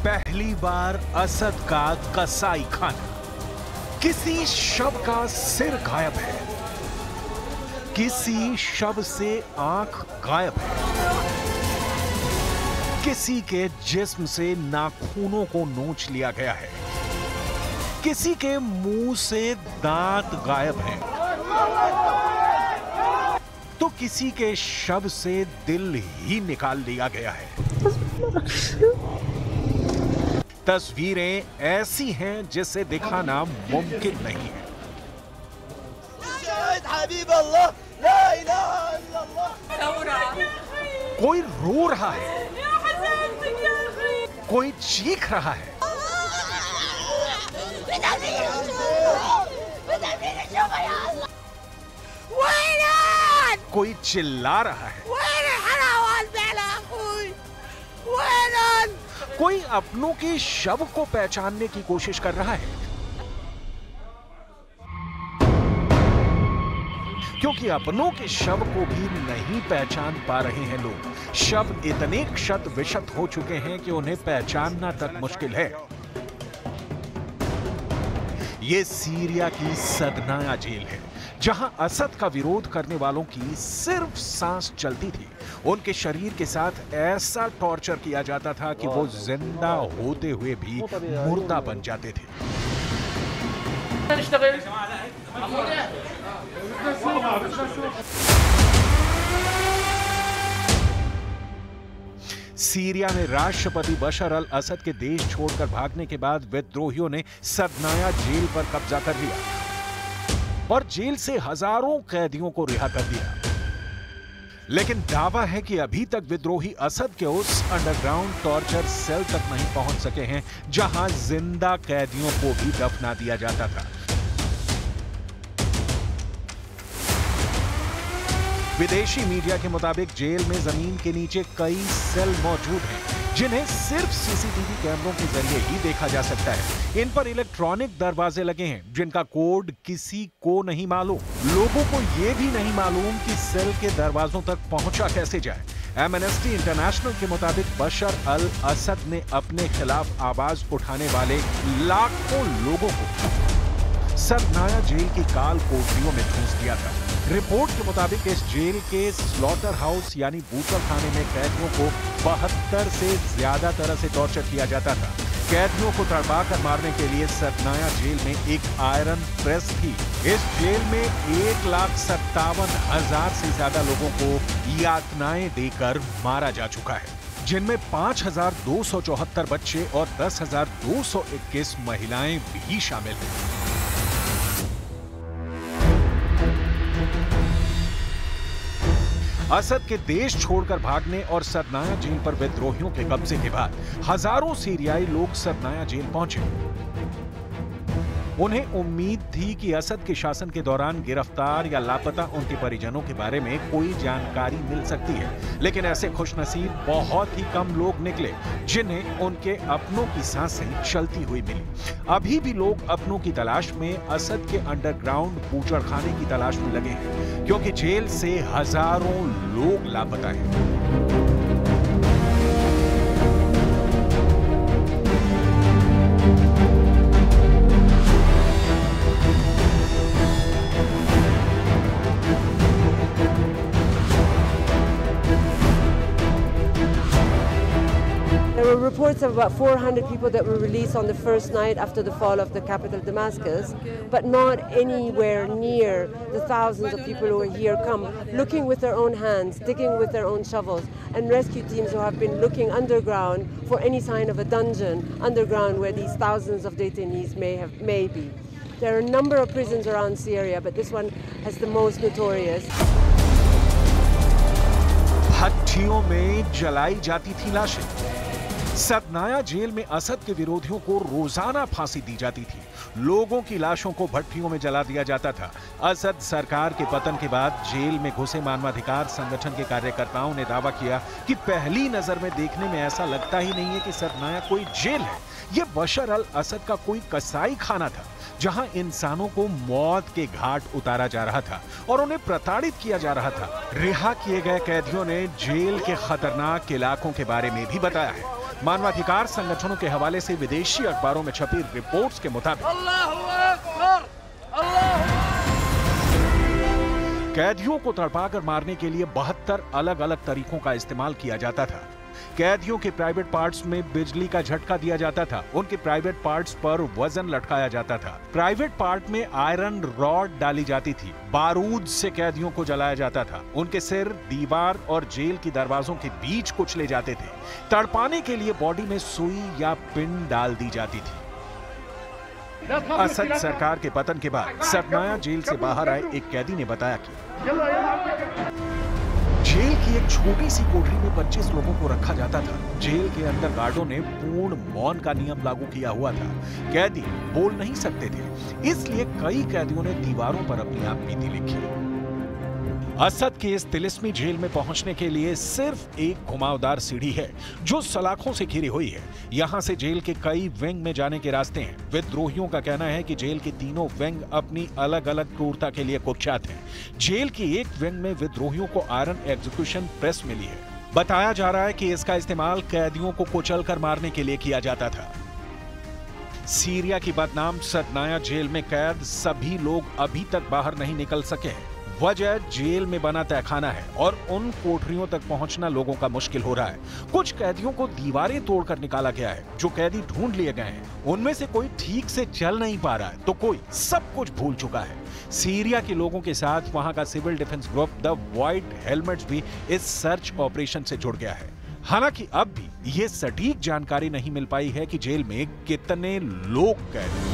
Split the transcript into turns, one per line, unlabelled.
पहली बार असद का कसाई खाना। किसी शव का सिर गायब है, किसी शव से आंख गायब है, किसी के जिस्म से नाखूनों को नोच लिया गया है, किसी के मुंह से दांत गायब हैं, तो किसी के शव से दिल ही निकाल लिया गया है। तस्वीरें ऐसी हैं जिसे दिखाना मुमकिन नहीं है। कोई रो रहा है, कोई चीख रहा है, कोई चिल्ला रहा है, कोई अपनों के शव को पहचानने की कोशिश कर रहा है, क्योंकि अपनों के शव को भी नहीं पहचान पा रहे हैं लोग। शव इतने क्षत विक्षत हो चुके हैं कि उन्हें पहचानना तक मुश्किल है। ये सीरिया की सदनाया जेल है, जहां असद का विरोध करने वालों की सिर्फ सांस चलती थी। उनके शरीर के साथ ऐसा टॉर्चर किया जाता था कि वो जिंदा होते हुए भी मुर्दा बन जाते थे। सीरिया में राष्ट्रपति बशर अल असद के देश छोड़कर भागने के बाद विद्रोहियों ने सदनाया जेल पर कब्जा कर लिया और जेल से हजारों कैदियों को रिहा कर दिया। लेकिन दावा है कि अभी तक विद्रोही असद के उस अंडरग्राउंड टॉर्चर सेल तक नहीं पहुंच सके हैं जहां जिंदा कैदियों को भी दफना दिया जाता था। विदेशी मीडिया के मुताबिक जेल में जमीन के नीचे कई सेल मौजूद हैं, जिन्हें सिर्फ सीसीटीवी कैमरों के जरिए ही देखा जा सकता है। इन पर इलेक्ट्रॉनिक दरवाजे लगे हैं, जिनका कोड किसी को नहीं मालूम। लोगों को यह भी नहीं मालूम कि सेल के दरवाजों तक पहुंचा कैसे जाए। एमनेस्टी इंटरनेशनल के मुताबिक बशर अल असद ने अपने खिलाफ आवाज उठाने वाले लाखों लोगों को सदनाया जेल की काल कोठरियों में ठूंस दिया था। रिपोर्ट के मुताबिक इस जेल के स्लॉटर हाउस यानी बूचर खाने में कैदियों को 72 से ज्यादा तरह से टॉर्चर किया जाता था। कैदियों को तड़पा कर मारने के लिए सदनाया जेल में एक आयरन प्रेस थी। इस जेल में 1,57,000 से ज्यादा लोगों को यातनाएं देकर मारा जा चुका है, जिनमें 5,274 बच्चे और 10,221 महिलाएं भी शामिल हैं। असद के देश छोड़कर भागने और सदनाया जेल पर विद्रोहियों के कब्जे के बाद हजारों सीरियाई लोग सदनाया जेल पहुंचे। उन्हें उम्मीद थी कि असद के शासन के दौरान गिरफ्तार या लापता उनके परिजनों के बारे में कोई जानकारी मिल सकती है, लेकिन ऐसे खुशनसीब बहुत ही कम लोग निकले जिन्हें उनके अपनों की सांसें चलती हुई मिली। अभी भी लोग अपनों की तलाश में असद के अंडरग्राउंड बूचड़खाने की तलाश में लगे हैं, क्योंकि जेल से हजारों लोग लापता हैं।
There were reports of about 400 people that were released on the first night after the fall of the capital Damascus, but not anywhere near the thousands of people who are here come looking with their own hands, digging with their own shovels, and rescue teams who have been looking underground for any sign of a dungeon underground where these thousands of detainees may be. There are a number of prisons around Syria, but this one has the most notorious.
भट्टियों में जलाई जाती थी लाशें। सदनाया jail में असद के विरोधियों को रोजाना फांसी दी जाती थी। लोगों की लाशों को भट्टियों में जला दिया जाता था। असद सरकार के पतन के बाद जेल में घुसे मानवाधिकार संगठन के कार्यकर्ताओं ने दावा किया कि पहली नजर में देखने में ऐसा लगता ही नहीं है कि सदनाया कोई जेल है। यह बशर अल असद का कोई कसाई खाना था, जहां इंसानों को मौत के घाट उतारा जा रहा था और उन्हें प्रताड़ित किया जा रहा था। रिहा किए गए कैदियों ने जेल के खतरनाक इलाकों के बारे में भी बताया है। मानवाधिकार संगठनों के हवाले से विदेशी अखबारों में छपी रिपोर्ट्स के मुताबिक कैदियों को तड़पाकर मारने के लिए 72 अलग अलग तरीकों का इस्तेमाल किया जाता था। कैदियों के प्राइवेट पार्ट्स में बिजली का झटका दिया जाता था। उनके प्राइवेट पार्ट्स पर वजन लटकाया जाता था। प्राइवेट पार्ट में आयरन रॉड डाली जाती थी। बारूद से कैदियों को जलाया जाता था। उनके सिर, दीवार और जेल की दरवाजों के बीच कुचले जाते थे। तड़पाने के लिए बॉडी में सुई या पिन डाल दी जाती थी। असद सरकार के पतन के बाद सदनाया जेल से बाहर आए एक कैदी ने बताया कि जेल की एक छोटी सी कोठरी में 25 लोगों को रखा जाता था। जेल के अंदर गार्डों ने पूर्ण मौन का नियम लागू किया हुआ था। कैदी बोल नहीं सकते थे, इसलिए कई कैदियों ने दीवारों पर अपनी आप बीती लिखी। असद की इस तिलिस्मी जेल में पहुंचने के लिए सिर्फ एक घुमावदार सीढ़ी है जो सलाखों से घिरी हुई है। यहां से जेल के कई विंग में जाने के रास्ते हैं। विद्रोहियों का कहना है कि जेल के तीनों विंग अपनी अलग अलग क्रूरता के लिए कुख्यात हैं। जेल की एक विंग में विद्रोहियों को आयरन एग्जीक्यूशन प्रेस मिली है। बताया जा रहा है कि इसका इस्तेमाल कैदियों को कुचलकर मारने के लिए किया जाता था। सीरिया की बदनाम सदनाया जेल में कैद सभी लोग अभी तक बाहर नहीं निकल सके हैं। वजह जेल में बना तहखाना है और उन कोठरियों तक पहुंचना लोगों का मुश्किल हो रहा है। कुछ कैदियों को दीवारें तोड़कर निकाला गया है। जो कैदी ढूंढ लिए गए हैं उनमें से कोई ठीक से चल नहीं पा रहा है तो कोई सब कुछ भूल चुका है। सीरिया के लोगों के साथ वहां का civil defence group the White Helmets भी इस सर्च ऑपरेशन से जुड़ गया है। हालांकि अब भी यह सटीक जानकारी नहीं मिल पाई है कि जेल में कितने लोग कैद हैं।